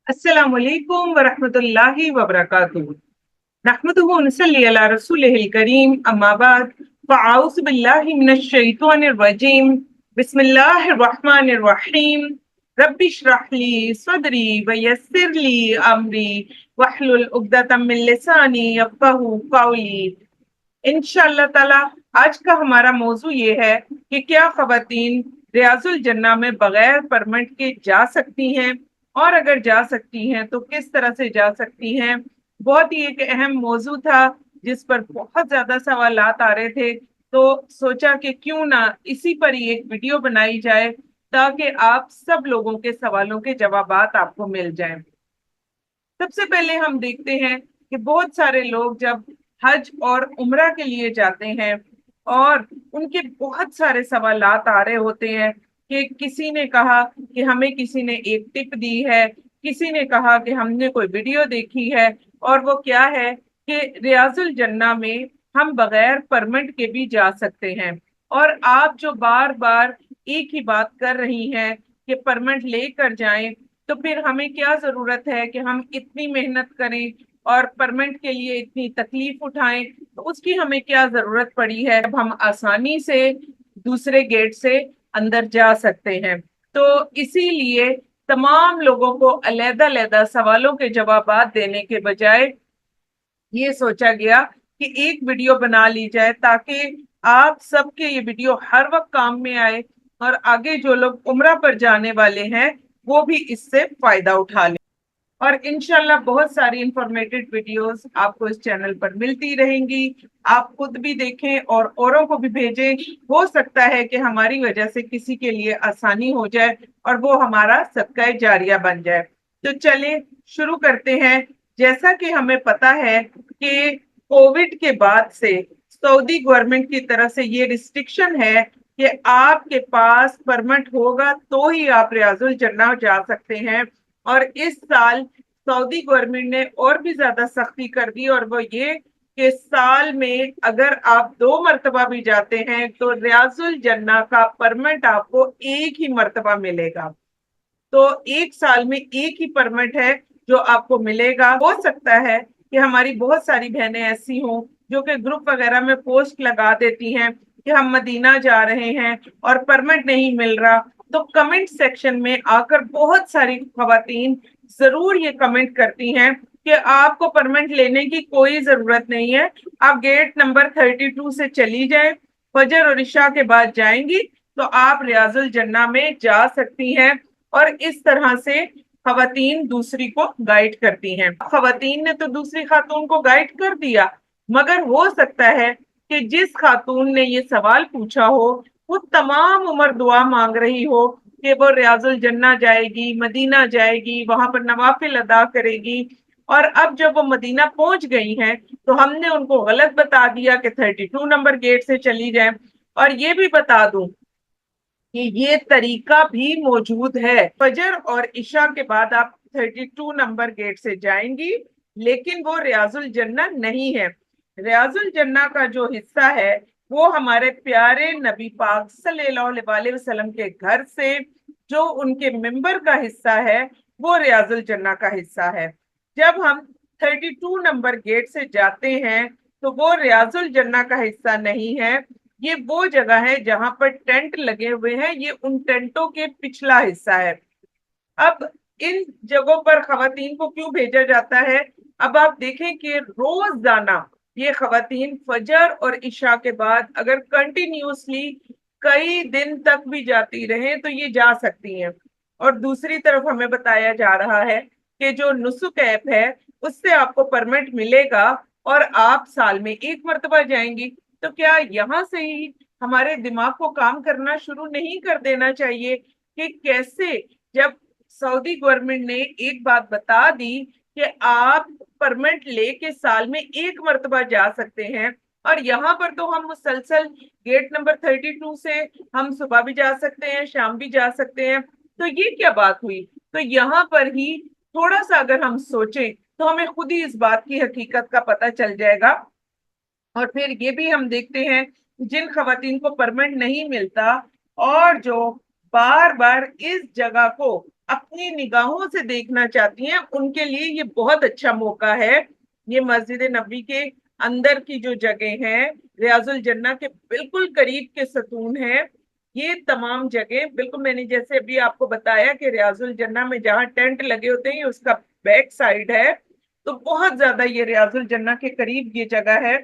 अस्सलाम वालेकुम वरहमतुल्लाहि वबरकातुहू। नहमदुहु व नसल्ली अला रसूलिहिल करीम, अम्मा बाद, फ़अऊज़ु बिल्लाहि मिनश शैतानिर रजीम। बिस्मिल्लाहिर रहमानिर रहीम। रब्बि इश्रह ली सदरी व यस्सिर ली अमरी वहलुल उक़दतम मिन लिसानी यफ़क़हू क़ौली। इंशाअल्लाह ताला आज का हमारा मौजू ये है कि क्या ख़वातीन रियाजुल जन्ना में बगैर परमिट के जा सकती हैं, और अगर जा सकती हैं तो किस तरह से जा सकती हैं। बहुत ही एक अहम मौजू था जिस पर बहुत ज्यादा सवालात आ रहे थे, तो सोचा कि क्यों ना इसी पर ही एक वीडियो बनाई जाए ताकि आप सब लोगों के सवालों के जवाबात आपको मिल जाएं। सबसे पहले हम देखते हैं कि बहुत सारे लोग जब हज और उम्रा के लिए जाते हैं और उनके बहुत सारे सवालात आ रहे होते हैं कि किसी ने कहा कि हमें किसी ने एक टिप दी है, किसी ने कहा कि हमने कोई वीडियो देखी है, और वो क्या है कि रियाजुल जन्ना में हम बगैर परमिट के भी जा सकते हैं। और आप जो बार बार एक ही बात कर रही हैं कि परमिट लेकर जाएं, तो फिर हमें क्या जरूरत है कि हम इतनी मेहनत करें और परमिट के लिए इतनी तकलीफ उठाएं। तो उसकी हमें क्या जरूरत पड़ी है, अब हम आसानी से दूसरे गेट से अंदर जा सकते हैं। तो इसीलिए तमाम लोगों को अलग-अलग सवालों के जवाबात देने के बजाय ये सोचा गया कि एक वीडियो बना ली जाए ताकि आप सबके ये वीडियो हर वक्त काम में आए, और आगे जो लोग उम्रा पर जाने वाले हैं वो भी इससे फायदा उठा लें। और इंशाल्लाह बहुत सारी इंफॉर्मेटिव वीडियोस आपको इस चैनल पर मिलती रहेंगी। आप खुद भी देखें और औरों को भी भेजें। हो सकता है कि हमारी वजह से किसी के लिए आसानी हो जाए और वो हमारा सदका जारिया बन जाए। तो चलें शुरू करते हैं। जैसा कि हमें पता है कि कोविड के बाद से सऊदी गवर्नमेंट की तरफ से ये रिस्ट्रिक्शन है कि आपके पास परमिट होगा तो ही आप रियाजुल जन्ना जा सकते हैं। और इस साल सऊदी गवर्नमेंट ने और भी ज्यादा सख्ती कर दी, और वो ये कि साल में अगर आप 2 मरतबा भी जाते हैं तो रियाजुल जन्ना का परमिट आपको एक ही मरतबा मिलेगा। तो एक साल में एक ही परमिट है जो आपको मिलेगा। हो सकता है कि हमारी बहुत सारी बहनें ऐसी हों जो कि ग्रुप वगैरह में पोस्ट लगा देती हैं कि हम मदीना जा रहे हैं और परमिट नहीं मिल रहा। तो कमेंट सेक्शन में आकर बहुत सारी खवातीन जरूर ये कमेंट करती हैं कि आपको परमिट लेने की कोई जरूरत नहीं है, आप गेट नंबर 32 से चली जाएं, फजर और इशा के बाद जाएंगी तो आप रियाजुल जन्ना में जा सकती हैं। और इस तरह से खवातीन दूसरी को गाइड करती हैं। खवातीन ने तो दूसरी खातून को गाइड कर दिया, मगर हो सकता है कि जिस खातून ने ये सवाल पूछा हो वो तमाम उम्र दुआ मांग रही हो कि वो रियाजुल जन्ना जाएगी, मदीना जाएगी, वहां पर नवाफिल अदा करेगी, और अब जब वो मदीना पहुंच गई हैं तो हमने उनको गलत बता दिया कि 32 नंबर गेट से चली जाए। और ये भी बता दूं कि ये तरीका भी मौजूद है, फजर और इशा के बाद आप 32 नंबर गेट से जाएंगी, लेकिन वो रियाजुल जन्ना नहीं है। रियाजुल जन्ना का जो हिस्सा है वो हमारे प्यारे नबी पाक सल्लल्लाहु अलैहि वसल्लम के घर से जो उनके मिंबर का हिस्सा है वो रियाजुल जन्ना का हिस्सा है। जब हम 32 नंबर गेट से जाते हैं तो वो रियाजुल जन्ना का हिस्सा नहीं है, ये वो जगह है जहां पर टेंट लगे हुए हैं, ये उन टेंटों के पिछला हिस्सा है। अब इन जगहों पर खवातीन को क्यों भेजा जाता है। अब आप देखें कि रोजाना ये खवातीन फजर और इशा के बाद अगर कंटिन्यूसली कई दिन तक भी जाती रहे तो ये जा सकती हैं। और दूसरी तरफ हमें बताया जा रहा है कि जो नुसुक ऐप है उससे आपको परमिट मिलेगा और आप साल में एक मरतबा जाएंगी। तो क्या यहाँ से ही हमारे दिमाग को काम करना शुरू नहीं कर देना चाहिए कि कैसे, जब सऊदी गवर्नमेंट ने एक बात बता दी कि आप परमिट लेके साल में एक मरतबा जा सकते हैं, और यहाँ पर तो हम मुसलसल गेट नंबर 32 से हम सुबह भी जा सकते हैं, शाम भी जा सकते हैं। तो ये क्या बात हुई। तो यहाँ पर ही थोड़ा सा अगर हम सोचें तो हमें खुद ही इस बात की हकीकत का पता चल जाएगा। और फिर ये भी हम देखते हैं जिन खवातीन को परमिट नहीं मिलता और जो बार बार इस जगह को اپنی نگاہوں سے دیکھنا چاہتی ہیں ان کے لیے یہ بہت اچھا موقع ہے۔ یہ مسجد نبوی کے اندر کی جو جگہ ہیں، ریاض الجنہ کے بالکل قریب کے ستون ہیں، یہ تمام جگہ بالکل میں نے جیسے ابھی آپ کو بتایا کہ ریاض الجنہ میں جہاں ٹینٹ لگے ہوتے ہیں اس کا بیک سائڈ ہے، تو بہت زیادہ یہ ریاض الجنہ کے قریب یہ جگہ ہے،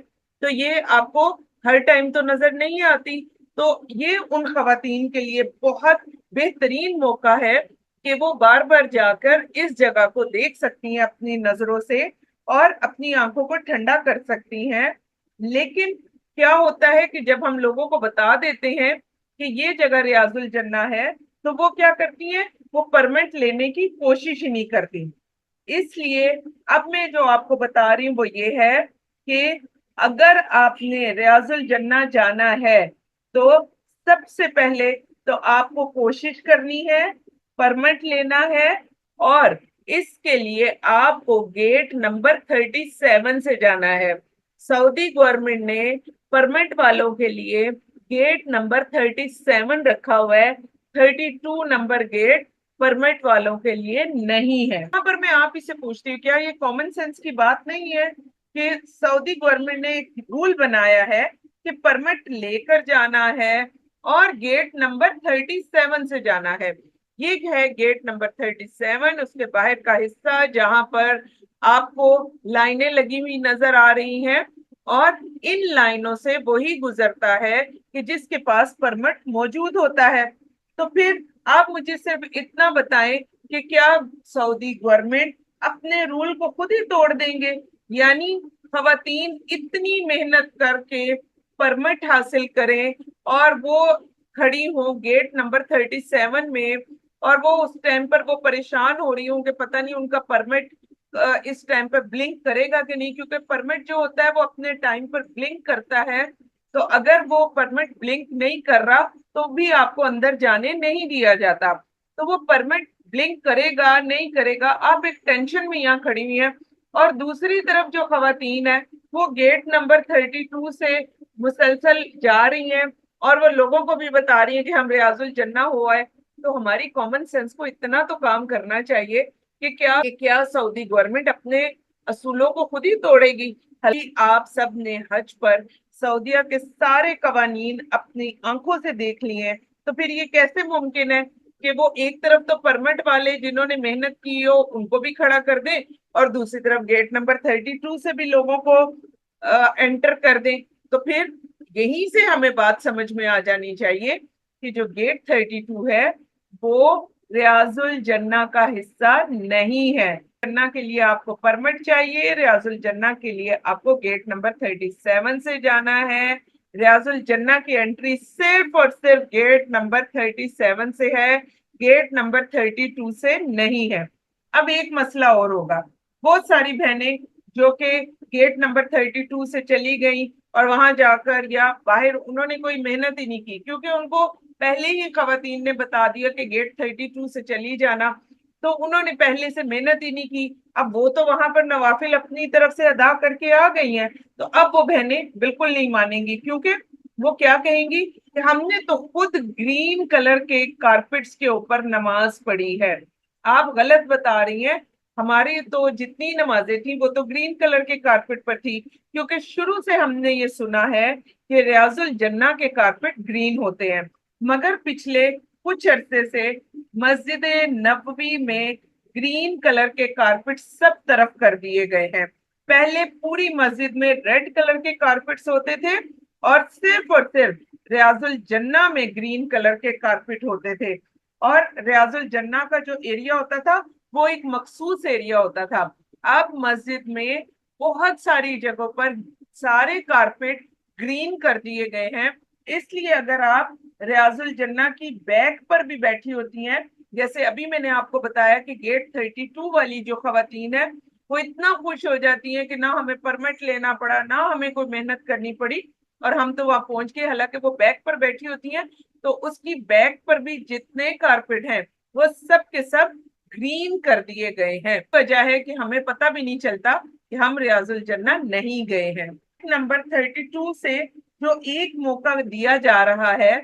تو یہ آپ کو ہر ٹائم تو نظر نہیں آتی، تو یہ ان خواتین کے لیے بہت بہترین موقع ہے کہ وہ بار بار جا کر اس جگہ کو دیکھ سکتی ہیں اپنی نظروں سے اور اپنی آنکھوں کو ٹھنڈا کر سکتی ہیں۔ لیکن کیا ہوتا ہے کہ جب ہم لوگوں کو بتا دیتے ہیں کہ یہ جگہ ریاض الجنہ ہے، تو وہ کیا کرتی ہیں، وہ پرمٹ لینے کی کوشش ہی نہیں کرتی۔ اس لیے اب میں جو آپ کو بتا رہی ہوں وہ یہ ہے کہ اگر آپ نے ریاض الجنہ جانا ہے تو سب سے پہلے تو آپ کو کوشش کرنی ہے، پرمٹ لینا ہے، اور اس کے لیے آپ کو گیٹ نمبر 37 سے جانا ہے۔ سعودی گورنمنٹ نے پرمٹ والوں کے لیے گیٹ نمبر 37 رکھا ہوا ہے، 32 نمبر گیٹ پرمٹ والوں کے لیے نہیں ہے۔ یہاں پر میں آپ ہی سے پوچھتی ہوں، کیا یہ کامن سینس کی بات نہیں ہے کہ سعودی گورنمنٹ نے ایک رول بنایا ہے کہ پرمٹ لے کر جانا ہے اور گیٹ نمبر 37 سے جانا ہے؟ یہ ہے گیٹ نمبر 37، اس کے باہر کا حصہ جہاں پر آپ کو لائنیں لگی ہوئی نظر آ رہی ہیں، اور ان لائنوں سے وہی گزرتا ہے کہ جس کے پاس پرمٹ موجود ہوتا ہے۔ تو پھر آپ مجھے صرف اتنا بتائیں کہ کیا سعودی گورنمنٹ اپنے رول کو خود ہی توڑ دیں گے؟ یعنی خواتین اتنی محنت کر کے پرمٹ حاصل کریں اور وہ کھڑی ہوں گیٹ نمبر 37 میں، اور وہ اس ٹائم پر وہ پریشان ہو رہی ہوں کہ پتہ نہیں ان کا پرمٹ اس ٹائم پر بلنک کرے گا کہ نہیں، کیونکہ پرمٹ جو ہوتا ہے وہ اپنے ٹائم پر بلنک کرتا ہے، تو اگر وہ پرمٹ بلنک نہیں کر رہا تو بھی آپ کو اندر جانے نہیں دیا جاتا۔ تو وہ پرمٹ بلنک کرے گا نہیں کرے گا، آپ ایک ٹینشن میں یہاں کھڑی ہوئی ہیں، اور دوسری طرف جو خواتین ہیں وہ گیٹ نمبر 32 سے مسلسل جا رہی ہیں اور وہ لوگوں کو بھی بتا رہی ہیں کہ ہم ریاض الجنہ ہوا ہے۔ تو ہماری کامن سینس کو اتنا تو کام کرنا چاہیے کہ کیا سعودی گورنمنٹ اپنے اصولوں کو خود ہی توڑے گی؟ آپ سب نے حج پر سعودیہ کے سارے قوانین اپنی آنکھوں سے دیکھ لیے ہیں، تو پھر یہ کیسے ممکن ہے کہ وہ ایک طرف تو پرمٹ والے جنہوں نے محنت کی ہو ان کو بھی کھڑا کر دیں اور دوسری طرف گیٹ نمبر 32 سے بھی لوگوں کو انٹر کر دیں؟ تو پھر یہیں سے ہمیں بات سمجھ میں آ جانی چاہیے کہ جو گیٹ 32 ہے وہ ریاض الجنہ کا حصہ نہیں ہے۔ جنہ کے لیے آپ کو پرمٹ چاہیے، ریاض الجنہ کے لیے آپ کو گیٹ نمبر 37 سے جانا ہے۔ ریاض الجنہ کی انٹری صرف اور صرف گیٹ نمبر 37 سے ہے، گیٹ نمبر 32 سے نہیں ہے۔ اب ایک مسئلہ اور ہوگا، بہت ساری بہنیں جو کہ گیٹ نمبر 32 سے چلی گئیں اور وہاں جا کر یا باہر انہوں نے کوئی محنت ہی نہیں کی، کیونکہ ان کو پہلے ہی خواتین نے بتا دیا کہ گیٹ 32 سے چلی جانا، تو انہوں نے پہلے سے محنت ہی نہیں کی۔ اب وہ تو وہاں پر نوافل اپنی طرف سے ادا کر کے آ گئی ہیں، تو اب وہ بہنیں بالکل نہیں مانیں گی، کیونکہ وہ کیا کہیں گی کہ ہم نے تو خود گرین کلر کے کارپٹس کے اوپر نماز پڑھی ہے۔ آپ غلط بتا رہی ہیں، ہماری تو جتنی نمازیں تھیں وہ تو گرین کلر کے کارپٹ پر تھی، کیونکہ شروع سے ہم نے یہ سنا ہے کہ ریاض الجنہ کے کارپٹ گرین ہوتے ہیں، مگر پچھلے کچھ عرصے سے مسجد نبوی میں گرین کلر کے کارپٹ سب طرف کر دیے گئے ہیں۔ پہلے پوری مسجد میں ریڈ کلر کے کارپٹس ہوتے تھے اور صرف ریاض الجنہ میں گرین کلر کے کارپٹ ہوتے تھے، اور ریاض الجنہ کا جو ایریا ہوتا تھا وہ ایک مخصوص ایریا ہوتا تھا۔ اب مسجد میں بہت ساری جگہوں پر سارے کارپٹ گرین کر دیے گئے ہیں، اس لیے اگر آپ ریاض الجنہ کی بیک پر بھی بیٹھی ہوتی ہیں، جیسے ابھی میں نے آپ کو بتایا کہ گیٹ 32 والی جو خواتین ہیں وہ اتنا خوش ہو جاتی ہیں کہ نہ ہمیں پرمٹ لینا پڑا، نہ ہمیں کوئی محنت کرنی پڑی، اور ہم تو وہاں پہنچ کے، حالانکہ وہ بیک پر بیٹھی ہوتی ہیں تو اس کی بیک پر بھی جتنے کارپٹ ہیں وہ سب کے سب گرین کر دیے گئے ہیں۔ وجہ ہے کہ ہمیں پتہ بھی نہیں چلتا کہ ہم ریاض الجنہ نہیں گئے ہیں۔ نمبر 32 سے جو ایک موقع دیا جا رہا ہے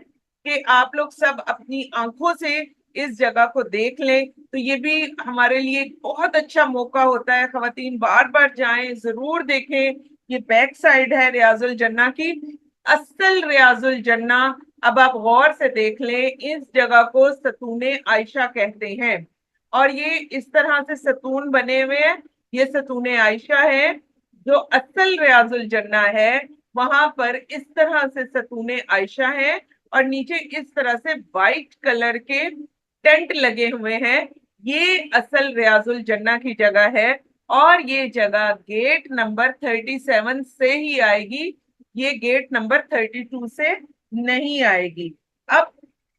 کہ آپ لوگ سب اپنی آنکھوں سے इस जगह को देख लें तो ये भी हमारे लिए एक बहुत अच्छा मौका होता है। खवातीन बार बार जाएं, जरूर देखें। ये बैक साइड है रियाजुल जन्ना की, असल रियाजुल जन्ना। अब आप गौर से देख लें, इस जगह को सतूने आयशा कहते हैं और ये इस तरह से सतून बने हुए हैं। ये सतूने आयशा है। जो असल रियाजुल जन्ना है वहां पर इस तरह से सतूने आयशा है और नीचे इस तरह से वाइट कलर के टेंट लगे हुए हैं। ये असल रियाजुल जन्ना की जगह है और ये जगह गेट नंबर 37 से ही आएगी, ये गेट नंबर 32 से नहीं आएगी। अब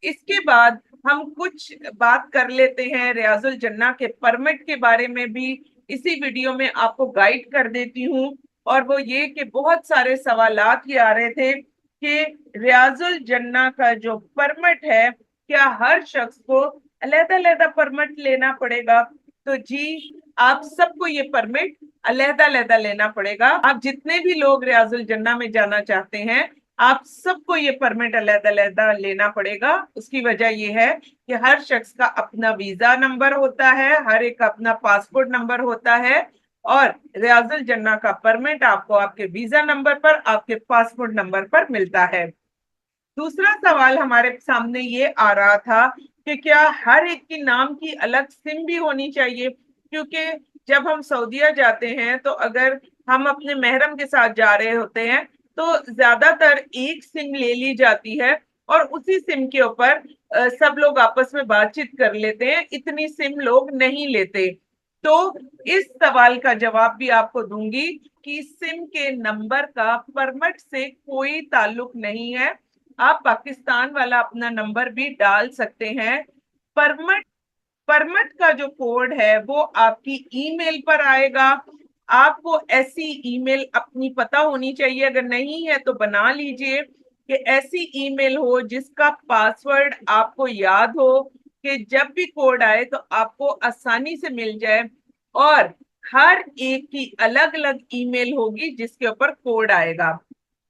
इसके बाद हम कुछ बात कर लेते हैं रियाजुल जन्ना के परमिट के बारे में भी। इसी वीडियो में आपको गाइड कर देती हूँ। और वो ये कि बहुत सारे सवालात ये आ रहे थे कि रियाजुल जन्ना का जो परमिट है, क्या हर शख्स को अलग-अलग परमिट लेना पड़ेगा? तो जी, आप सबको ये परमिट अलग-अलग लेना पड़ेगा। आप जितने भी लोग रियाजुल जन्ना में जाना चाहते हैं, आप सबको ये परमिट अलग-अलग लेना पड़ेगा। उसकी वजह ये है कि हर शख्स का अपना वीजा नंबर होता है, हर एक का अपना पासपोर्ट नंबर होता है और रियाजुल जन्ना का परमिट आपको आपके वीजा नंबर पर, आपके पासपोर्ट नंबर पर मिलता है। दूसरा सवाल हमारे सामने ये आ रहा था कि क्या हर एक की नाम की अलग सिम भी होनी चाहिए? क्योंकि जब हम सऊदीया जाते हैं तो अगर हम अपने महरम के साथ जा रहे होते हैं तो ज्यादातर एक सिम ले ली जाती है और उसी सिम के ऊपर सब लोग आपस में बातचीत कर लेते हैं, इतनी सिम लोग नहीं लेते। तो इस सवाल का जवाब भी आपको दूंगी कि सिम के नंबर का परमिट से कोई ताल्लुक नहीं है। आप पाकिस्तान वाला अपना नंबर भी डाल सकते हैं। परमिट परमिट का जो कोड है वो आपकी ईमेल पर आएगा। आपको ऐसी ईमेल अपनी पता होनी चाहिए, अगर नहीं है तो बना लीजिए कि ऐसी ईमेल हो जिसका पासवर्ड आपको याद हो कि जब भी कोड आए तो आपको आसानी से मिल जाए। और हर एक की अलग अलग ईमेल होगी जिसके ऊपर कोड आएगा।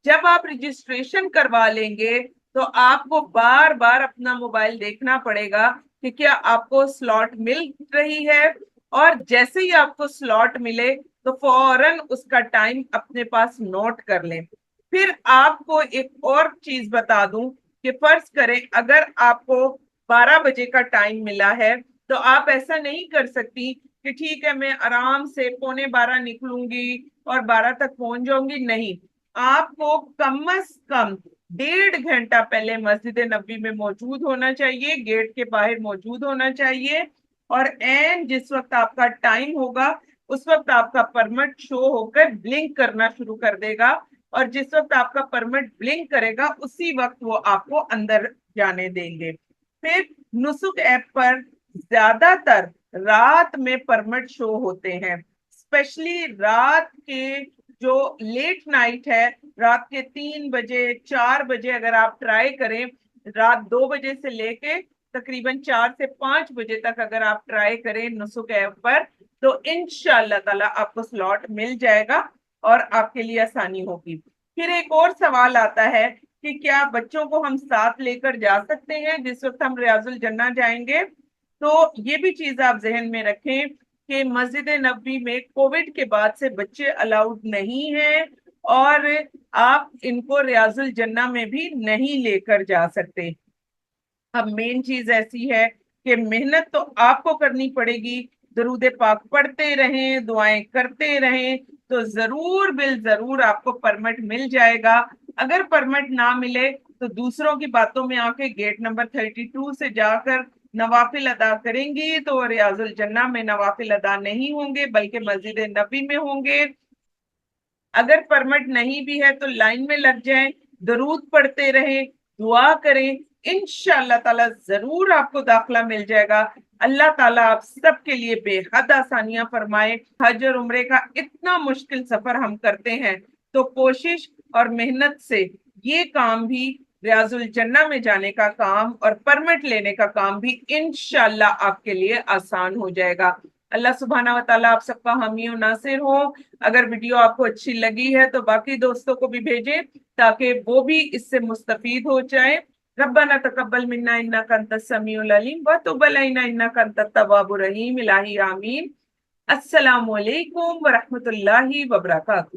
जब आप रजिस्ट्रेशन करवा लेंगे तो आपको बार बार अपना मोबाइल देखना पड़ेगा कि क्या आपको स्लॉट मिल रही है, और जैसे ही आपको स्लॉट मिले तो फौरन उसका टाइम अपने पास नोट कर लें। फिर आपको एक और चीज बता दूं कि फर्ज करें अगर आपको 12 बजे का टाइम मिला है तो आप ऐसा नहीं कर सकती कि ठीक है मैं आराम से 11:45 निकलूंगी और 12 तक पहुंच जाऊंगी। नहीं, आपको कम से कम 1.5 घंटा पहले मस्जिद नबी में मौजूद होना चाहिए, गेट के बाहर मौजूद होना चाहिए। और एन जिस वक्त आपका टाइम होगा उस वक्त आपका परमिट शो होकर ब्लिंक करना शुरू कर देगा और जिस वक्त आपका परमिट ब्लिंक करेगा उसी वक्त वो आपको अंदर जाने देंगे। फिर नुसुक ऐप पर ज्यादातर रात में परमिट शो होते हैं, स्पेशली रात के जो लेट नाइट है, रात के 3 बजे 4 बजे अगर आप ट्राई करें, रात 2 बजे से लेके तकरीबन 4 से 5 बजे तक अगर आप ट्राई करें नुसुक ऐप पर तो इंशाअल्लाह ताला आपको स्लॉट मिल जाएगा और आपके लिए आसानी होगी। फिर एक और सवाल आता है कि क्या बच्चों को हम साथ लेकर जा सकते हैं जिस वक्त हम रियाजुल जन्ना जाएंगे? तो ये भी चीज आप जहन में रखें कि मस्जिद नबी में कोविड के बाद से बच्चे अलाउड नहीं हैं और आप इनको रियाजुल जन्ना में भी नहीं लेकर जा सकते। अब मेन चीज ऐसी है कि मेहनत तो आपको करनी पड़ेगी, दरूद पाक पढ़ते रहें, दुआएं करते रहें, तो जरूर बिल जरूर आपको परमिट मिल जाएगा। अगर परमिट ना मिले तो दूसरों की बातों में आके गेट नंबर 32 से जाकर नवाफिल अदा करेंगी तो रियाजुल जन्ना में नवाफिल अदा नहीं होंगे बल्कि मस्जिद नबी में होंगे। अगर परमिट नहीं भी है तो लाइन में लग जाएं, दरूद पढ़ते रहें, दुआ करें, इंशाअल्लाह ताला जरूर आपको दाखिला मिल जाएगा। अल्लाह ताला आप सबके लिए बेहद आसानियां फरमाए। हज और उम्रे का इतना मुश्किल सफर हम करते हैं तो कोशिश और मेहनत से ये काम भी, रियाजुल जन्ना में जाने का काम और परमिट लेने का काम भी इंशाअल्लाह आपके लिए आसान हो जाएगा। अल्लाह सुब्हाना व तआला आप सबका हामी और नासिर हो। अगर वीडियो आपको अच्छी लगी है तो बाकी दोस्तों को भी भेजें ताकि वो भी इससे मुस्तफीद हो जाए। ربنا تقبل منا انك انت السميع العليم وتب علينا انك انت التواب الرحيم. الہی آمین. السلام علیکم ورحمۃ اللہ وبرکاتہ.